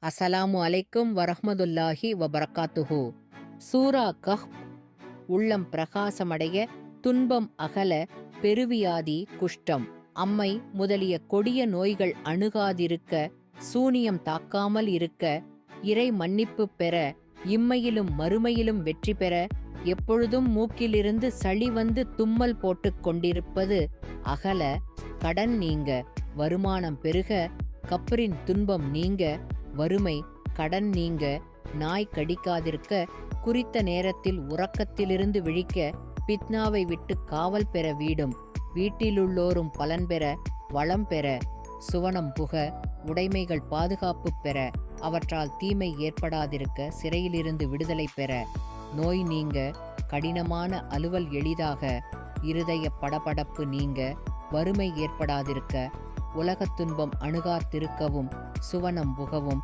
அஸ்ஸலாமு அலைக்கும் வரஹ்மத்துல்லாஹி வபரகாத்துஹு. சூரா கஹ்ப். உள்ளம் பிரகாசமடைய, துன்பம் அகல, பெருவியாதி குஷ்டம் அம்மை முதலிய கொடிய நோய்கள் அணுகாதிருக்க, சூனியம் தாக்காமல் இருக்க, இறை மன்னிப்பு பெற, இம்மையிலும் மறுமையிலும் வெற்றி பெற, எப்பொழுதும் மூக்கிலிருந்து சளி வந்து தும்மல் போட்டுக் கொண்டிருப்பது அகல, கடன் நீங்க, வருமானம் பெருக, கப்ரின் துன்பம் நீங்க, வறுமை கடன் நீங்க, நாய் கடிக்காதிருக்க, குறித்த நேரத்தில் உறக்கத்திலிருந்து விழிக்க, பித்னாவை விட்டு காவல் பெற வீடும், வீட்டிலுள்ளோரும் பலன் பெற, வளம் பெற, சுவனம் புக, உடைமைகள் பாதுகாப்பு பெற, அவற்றால் தீமை ஏற்படாதிருக்க, சிறையிலிருந்து விடுதலை பெற, நோய் நீங்க, கடினமான அலுவல் எளிதாக, இருதய படபடப்பு நீங்க, வறுமை ஏற்படாதிருக்க, உலகத் துன்பம் அணுகாத்திருக்கவும், சுவனம் புகவும்,